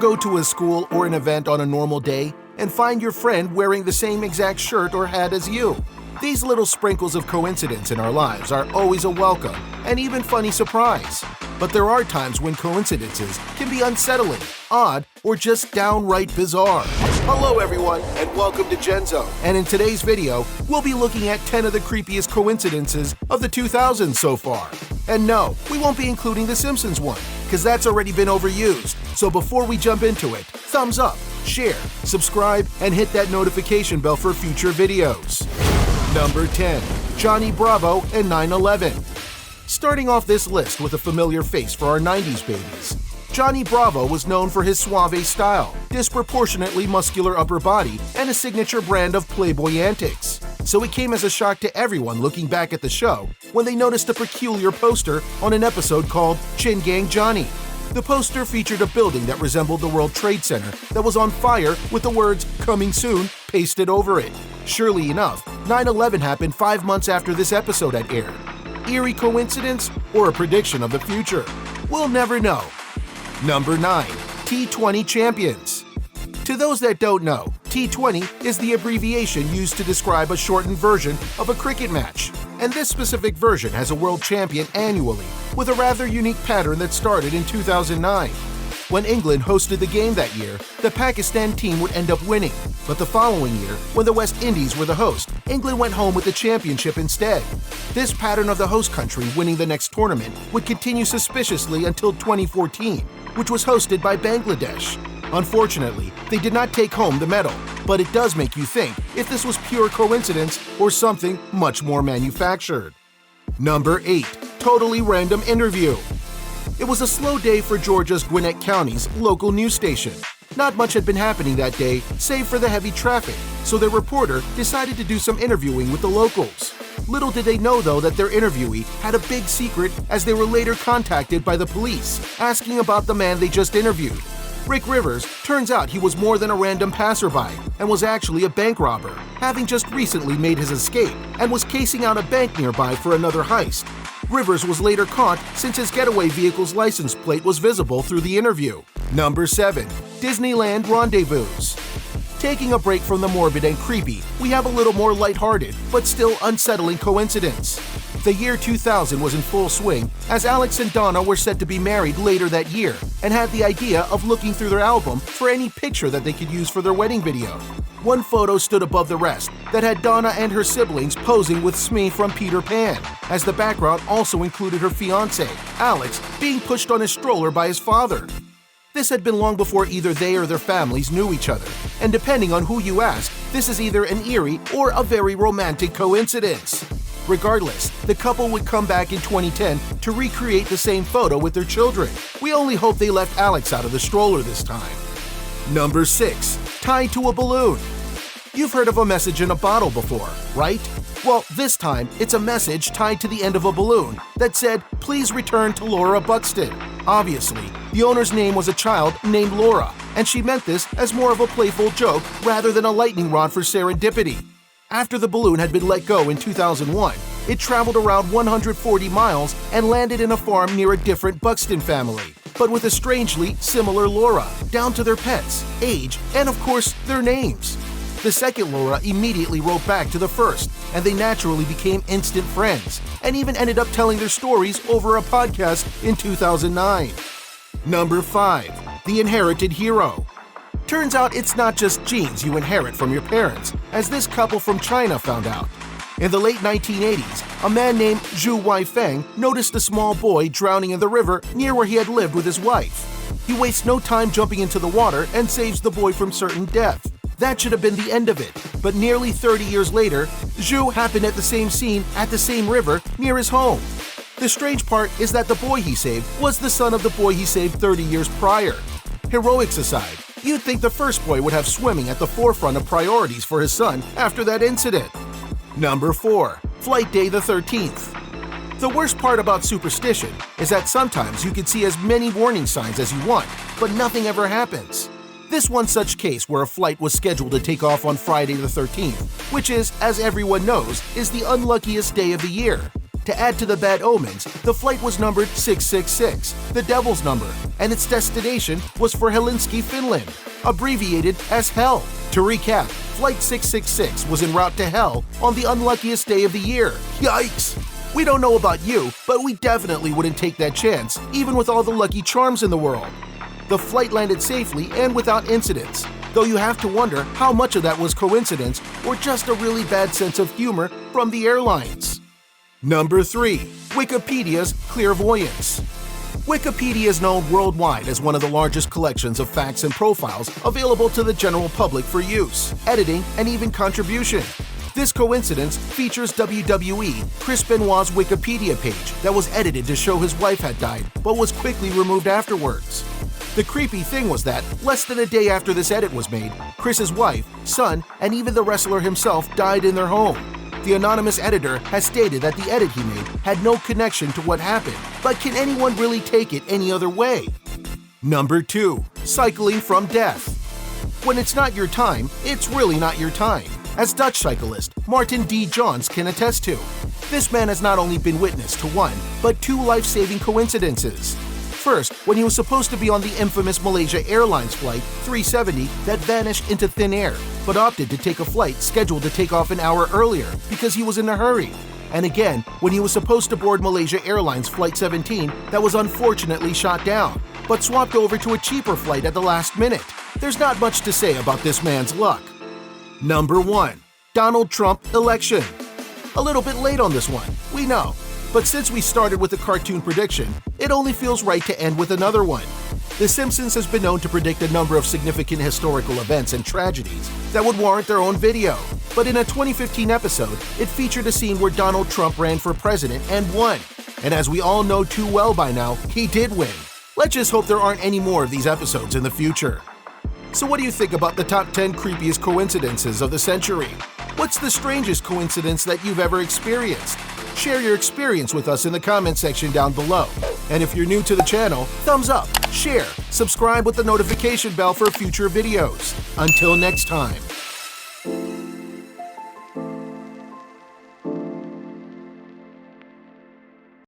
go to a school or an event on a normal day and find your friend wearing the same exact shirt or hat as you? These little sprinkles of coincidence in our lives are always a welcome and even funny surprise. But there are times when coincidences can be unsettling, odd, or just downright bizarre. Hello everyone, and welcome to Genzo. And in today's video, we'll be looking at 10 of the creepiest coincidences of the 2000s so far. And no, we won't be including the Simpsons one, because that's already been overused. So before we jump into it, thumbs up, share, subscribe, and hit that notification bell for future videos. Number 10. Johnny Bravo and 9/11. Starting off this list with a familiar face for our 90s babies. Johnny Bravo was known for his suave style, disproportionately muscular upper body, and a signature brand of Playboy antics. So it came as a shock to everyone looking back at the show when they noticed a peculiar poster on an episode called Chin Gang Johnny. The poster featured a building that resembled the World Trade Center that was on fire with the words "Coming Soon" pasted over it. Surely enough, 9/11 happened 5 months after this episode had aired. Eerie coincidence or a prediction of the future? We'll never know. Number 9. T20 Champions. To those that don't know, T20 is the abbreviation used to describe a shortened version of a cricket match. And this specific version has a world champion annually, with a rather unique pattern that started in 2009. When England hosted the game that year, the Pakistan team would end up winning. But the following year, when the West Indies were the host, England went home with the championship instead. This pattern of the host country winning the next tournament would continue suspiciously until 2014, which was hosted by Bangladesh. Unfortunately, they did not take home the medal, but it does make you think if this was pure coincidence or something much more manufactured. Number 8. Totally Random Interview. It was a slow day for Georgia's Gwinnett County's local news station. Not much had been happening that day, save for the heavy traffic, so their reporter decided to do some interviewing with the locals. Little did they know, though, that their interviewee had a big secret, as they were later contacted by the police, asking about the man they just interviewed. Rick Rivers, turns out he was more than a random passerby and was actually a bank robber, having just recently made his escape and was casing out a bank nearby for another heist. Rivers was later caught since his getaway vehicle's license plate was visible through the interview. Number 7. Disneyland Rendezvous. Taking a break from the morbid and creepy, we have a little more lighthearted but still unsettling coincidence. The year 2000 was in full swing as Alex and Donna were set to be married later that year and had the idea of looking through their album for any picture that they could use for their wedding video. One photo stood above the rest that had Donna and her siblings posing with Smee from Peter Pan, as the background also included her fiancé, Alex, being pushed on his stroller by his father. This had been long before either they or their families knew each other, and depending on who you ask, this is either an eerie or a very romantic coincidence. Regardless, the couple would come back in 2010 to recreate the same photo with their children. We only hope they left Alex out of the stroller this time. Number 6. Tied to a balloon. You've heard of a message in a bottle before, right? Well, this time, it's a message tied to the end of a balloon that said, "Please return to Laura Buxton." Obviously, the owner's name was a child named Laura, and she meant this as more of a playful joke rather than a lightning rod for serendipity. After the balloon had been let go in 2001, it traveled around 140 miles and landed in a farm near a different Buxton family, but with a strangely similar Laura, down to their pets, age, and of course, their names. The second Laura immediately wrote back to the first, and they naturally became instant friends, and even ended up telling their stories over a podcast in 2009. Number 5. The Inherited Hero. Turns out it's not just genes you inherit from your parents, as this couple from China found out. In the late 1980s, a man named Zhu Weifeng noticed a small boy drowning in the river near where he had lived with his wife. He wastes no time jumping into the water and saves the boy from certain death. That should have been the end of it, but nearly 30 years later, Zhu happened at the same scene at the same river near his home. The strange part is that the boy he saved was the son of the boy he saved 30 years prior. Heroics aside, you'd think the first boy would have swimming at the forefront of priorities for his son after that incident. Number 4. Flight Day the 13th. The worst part about superstition is that sometimes you can see as many warning signs as you want, but nothing ever happens. This one such case where a flight was scheduled to take off on Friday the 13th, which is, as everyone knows, is the unluckiest day of the year. To add to the bad omens, the flight was numbered 666, the devil's number, and its destination was for Helsinki, Finland, abbreviated as Hell. To recap, Flight 666 was en route to Hell on the unluckiest day of the year. Yikes! We don't know about you, but we definitely wouldn't take that chance, even with all the lucky charms in the world. The flight landed safely and without incidents, though you have to wonder how much of that was coincidence or just a really bad sense of humor from the airlines. Number 3. Wikipedia's clairvoyance. Wikipedia is known worldwide as one of the largest collections of facts and profiles available to the general public for use, editing, and even contribution. This coincidence features WWE Chris Benoit's Wikipedia page that was edited to show his wife had died, but was quickly removed afterwards. The creepy thing was that, less than a day after this edit was made, Chris's wife, son, and even the wrestler himself died in their home. The anonymous editor has stated that the edit he made had no connection to what happened, but can anyone really take it any other way? Number 2. Cycling from death. When it's not your time, it's really not your time, as Dutch cyclist Martin D. Johns can attest to. This man has not only been witness to one, but 2 life-saving coincidences. First, when he was supposed to be on the infamous Malaysia Airlines flight 370 that vanished into thin air, but opted to take a flight scheduled to take off an hour earlier because he was in a hurry. And again, when he was supposed to board Malaysia Airlines Flight 17 that was unfortunately shot down, but swapped over to a cheaper flight at the last minute. There's not much to say about this man's luck. Number 1. Donald Trump election. A little bit late on this one, we know. But since we started with a cartoon prediction, it only feels right to end with another one. The Simpsons has been known to predict a number of significant historical events and tragedies that would warrant their own video. But in a 2015 episode, it featured a scene where Donald Trump ran for president and won. And as we all know too well by now, he did win. Let's just hope there aren't any more of these episodes in the future. So what do you think about the top 10 creepiest coincidences of the century? What's the strangest coincidence that you've ever experienced? Share your experience with us in the comment section down below. And if you're new to the channel, thumbs up, share, subscribe with the notification bell for future videos. Until next time.